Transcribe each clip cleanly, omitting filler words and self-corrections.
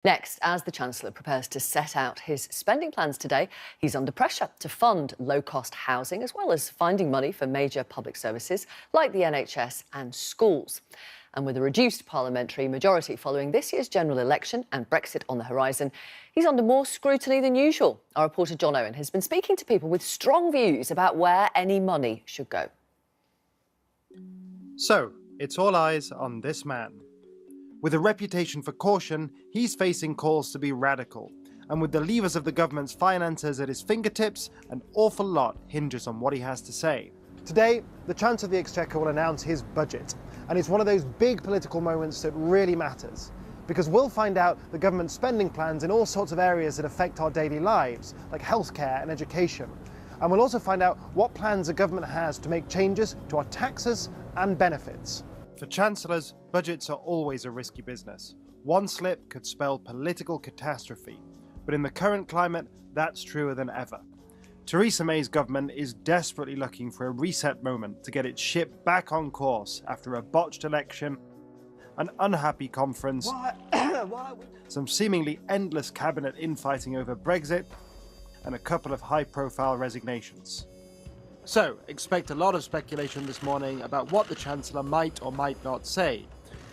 Next, as the Chancellor prepares to set out his spending plans today, he's under pressure to fund low-cost housing as well as finding money for major public services like the NHS and schools. And with a reduced parliamentary majority following this year's general election and Brexit on the horizon, he's under more scrutiny than usual. Our reporter John Owen has been speaking to people with strong views about where any money should go. So, it's all eyes on this man. With a reputation for caution, he's facing calls to be radical. And with the levers of the government's finances at his fingertips, an awful lot hinges on what he has to say. Today, the Chancellor of the Exchequer will announce his budget. And it's one of those big political moments that really matters. Because we'll find out the government's spending plans in all sorts of areas that affect our daily lives, like healthcare and education. And we'll also find out what plans the government has to make changes to our taxes and benefits. For chancellors, budgets are always a risky business. One slip could spell political catastrophe. But in the current climate, that's truer than ever. Theresa May's government is desperately looking for a reset moment to get its ship back on course after a botched election, an unhappy conference, some seemingly endless cabinet infighting over Brexit, and a couple of high-profile resignations. So, expect a lot of speculation this morning about what the Chancellor might or might not say.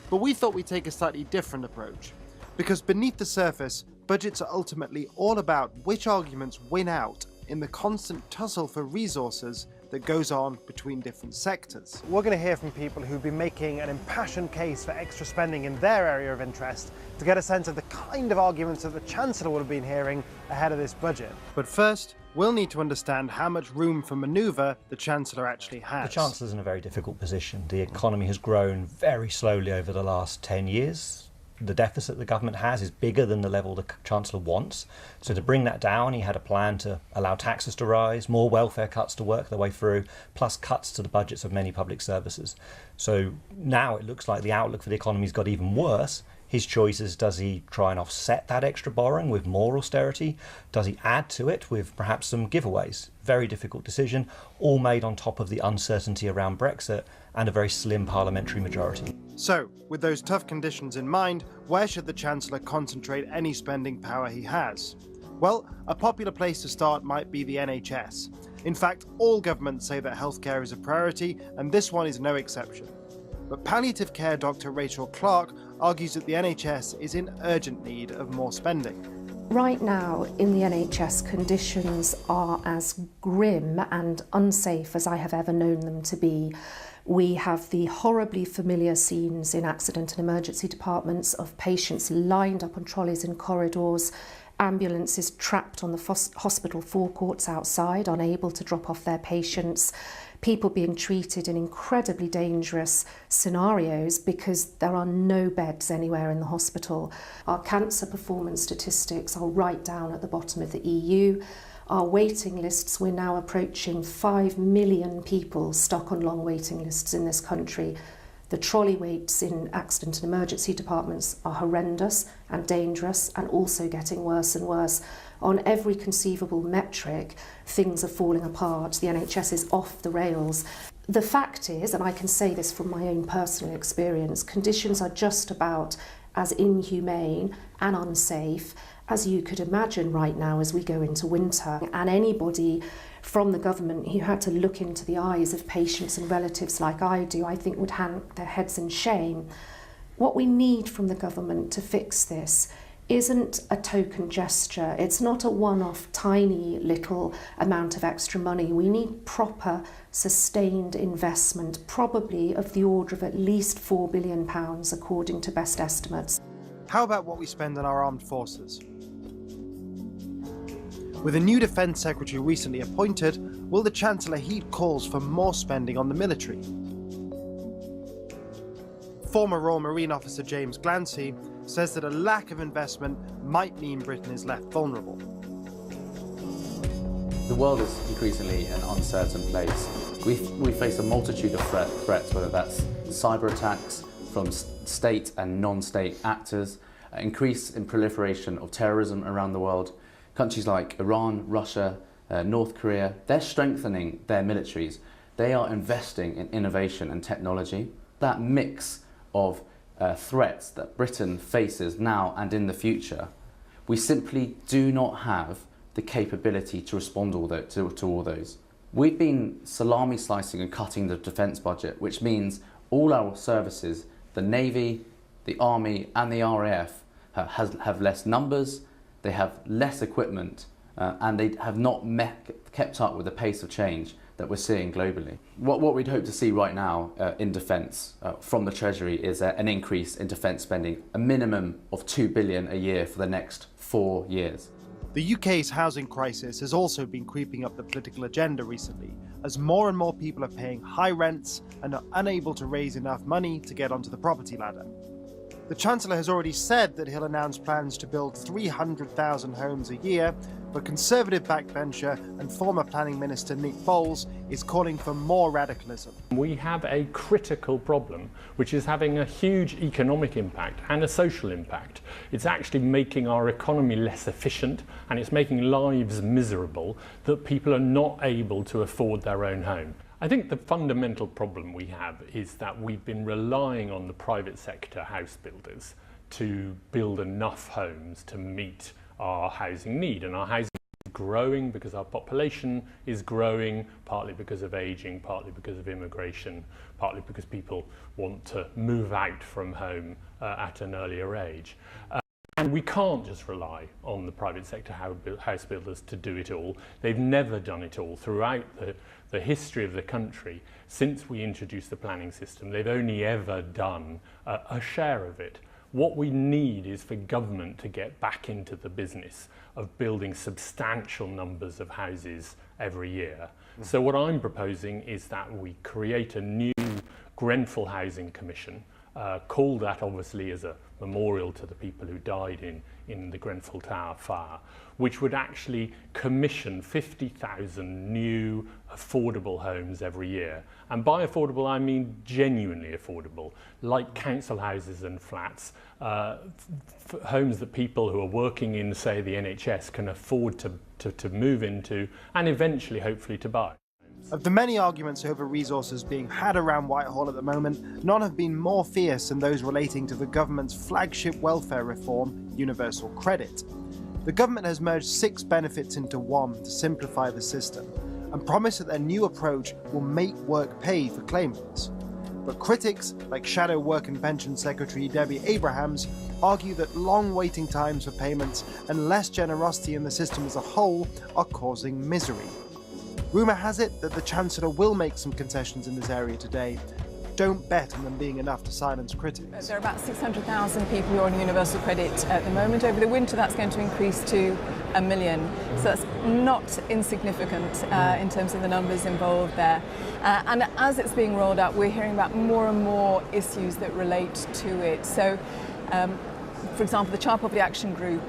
But we thought we'd take a slightly different approach. Because beneath the surface, budgets are ultimately all about which arguments win out in the constant tussle for resources that goes on between different sectors. We're going to hear from people who've been making an impassioned case for extra spending in their area of interest to get a sense of the kind of arguments that the Chancellor would have been hearing ahead of this budget. But first, we'll need to understand how much room for manoeuvre the Chancellor actually has. The Chancellor's in a very difficult position. The economy has grown very slowly over the last 10 years. The deficit the government has is bigger than the level the Chancellor wants. So to bring that down, he had a plan to allow taxes to rise, more welfare cuts to work their way through, plus cuts to the budgets of many public services. So now it looks like the outlook for the economy's got even worse. His choice is, does he try and offset that extra borrowing with more austerity? Does he add to it with perhaps some giveaways? Very difficult decision, all made on top of the uncertainty around Brexit and a very slim parliamentary majority. So, with those tough conditions in mind, where should the Chancellor concentrate any spending power he has? Well, a popular place to start might be the NHS. In fact, all governments say that healthcare is a priority, and this one is no exception. But palliative care Dr. Rachel Clark argues that the NHS is in urgent need of more spending. Right now in the NHS, conditions are as grim and unsafe as I have ever known them to be. We have the horribly familiar scenes in accident and emergency departments of patients lined up on trolleys in corridors, ambulances trapped on the hospital forecourts outside, unable to drop off their patients, people being treated in incredibly dangerous scenarios because there are no beds anywhere in the hospital. Our cancer performance statistics are right down at the bottom of the EU. Our waiting lists, we're now approaching 5 million people stuck on long waiting lists in this country. The trolley waits in accident and emergency departments are horrendous and dangerous and also getting worse and worse. On every conceivable metric, things are falling apart. The NHS is off the rails. The fact is, and I can say this from my own personal experience, conditions are just about as inhumane and unsafe as you could imagine right now as we go into winter. And anybody from the government who had to look into the eyes of patients and relatives like I do, I think would hang their heads in shame. What we need from the government to fix this isn't a token gesture. It's not a one-off tiny little amount of extra money. We need proper, sustained investment, probably of the order of at least £4 billion, according to best estimates. How about what we spend on our armed forces? With a new Defence Secretary recently appointed, will the Chancellor heed calls for more spending on the military? Former Royal Marine Officer James Glancy says that a lack of investment might mean Britain is left vulnerable. The world is increasingly an uncertain place. We face a multitude of threats, whether that's cyber attacks from state and non-state actors, increase in proliferation of terrorism around the world. Countries like Iran, Russia, North Korea, they're strengthening their militaries. They are investing in innovation and technology. That mix of threats that Britain faces now and in the future, we simply do not have the capability to respond to all those. We've been salami slicing and cutting the defence budget, which means all our services, the Navy, the Army and the RAF have less numbers, they have less equipment, and they have not kept up with the pace of change that we're seeing globally. What we'd hope to see right now in defence from the Treasury is an increase in defence spending, a minimum of £2 billion a year for the next 4 years. The UK's housing crisis has also been creeping up the political agenda recently, as more and more people are paying high rents and are unable to raise enough money to get onto the property ladder. The Chancellor has already said that he'll announce plans to build 300,000 homes a year, but Conservative backbencher and former Planning Minister Nick Boles is calling for more radicalism. We have a critical problem which is having a huge economic impact and a social impact. It's actually making our economy less efficient, and it's making lives miserable that people are not able to afford their own home. I think the fundamental problem we have is that we've been relying on the private sector house builders to build enough homes to meet our housing need, and our housing is growing because our population is growing, partly because of ageing, partly because of immigration, partly because people want to move out from home at an earlier age. And we can't just rely on the private sector house builders to do it all. They've never done it all throughout the history of the country. Since we introduced the planning system, they've only ever done a share of it. What we need is for government to get back into the business of building substantial numbers of houses every year. So what I'm proposing is that we create a new Grenfell Housing Commission, called that obviously as a memorial to the people who died in the Grenfell Tower fire, which would actually commission 50,000 new affordable homes every year. And by affordable, I mean genuinely affordable, like council houses and flats, homes that people who are working in, say, the NHS can afford to move into and eventually, hopefully, to buy. Of the many arguments over resources being had around Whitehall at the moment, none have been more fierce than those relating to the government's flagship welfare reform, Universal Credit. The government has merged 6 benefits into one to simplify the system, and promised that their new approach will make work pay for claimants. But critics, like Shadow Work and Pension Secretary Debbie Abrahams, argue that long waiting times for payments and less generosity in the system as a whole are causing misery. Rumour has it that the Chancellor will make some concessions in this area today. Don't bet on them being enough to silence critics. There are about 600,000 people who are on universal credit at the moment. Over the winter, that's going to increase to 1 million. So that's not insignificant in terms of the numbers involved there. And as it's being rolled out, we're hearing about more and more issues that relate to it. So, for example, the Child Poverty Action Group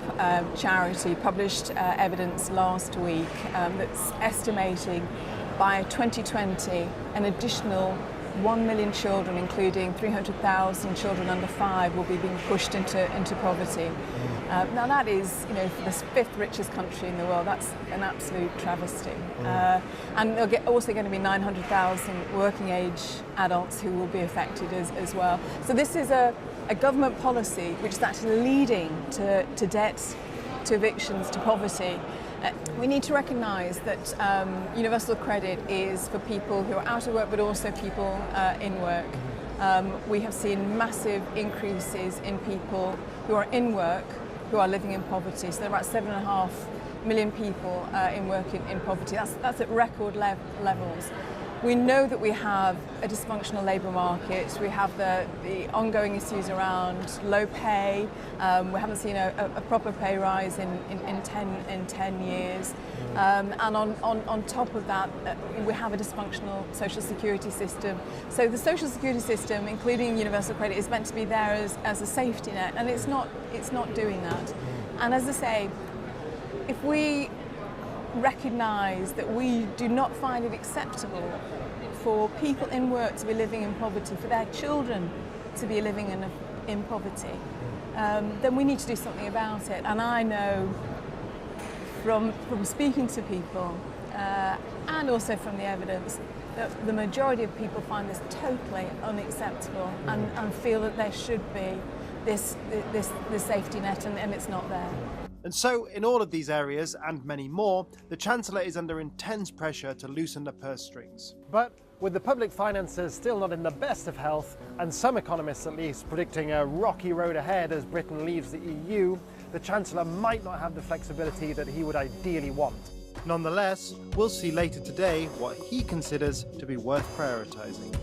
charity published evidence last week that's estimating by 2020 an additional 1 million children, including 300,000 children under 5, will be being pushed into poverty. Now that is, for the 5th richest country in the world, that's an absolute travesty. And there'll also going to be 900,000 working age adults who will be affected as well. So this is a government policy which is actually leading to debt, to evictions, to poverty. We need to recognise that universal credit is for people who are out of work, but also people in work. We have seen massive increases in people who are in work who are living in poverty. So there are about 7.5 million people in work in poverty. That's at record levels. We know that we have a dysfunctional labour market. We have the ongoing issues around low pay. We haven't seen a proper pay rise in 10 years. And on top of that, we have a dysfunctional social security system. So the social security system, including universal credit, is meant to be there as a safety net, and it's not doing that. And as I say, if we recognise that we do not find it acceptable for people in work to be living in poverty, for their children to be living in poverty, then we need to do something about it. And I know from speaking to people and also from the evidence that the majority of people find this totally unacceptable and feel that there should be this safety net, and it's not there. And so, in all of these areas, and many more, the Chancellor is under intense pressure to loosen the purse strings. But with the public finances still not in the best of health, and some economists at least predicting a rocky road ahead as Britain leaves the EU, the Chancellor might not have the flexibility that he would ideally want. Nonetheless, we'll see later today what he considers to be worth prioritising.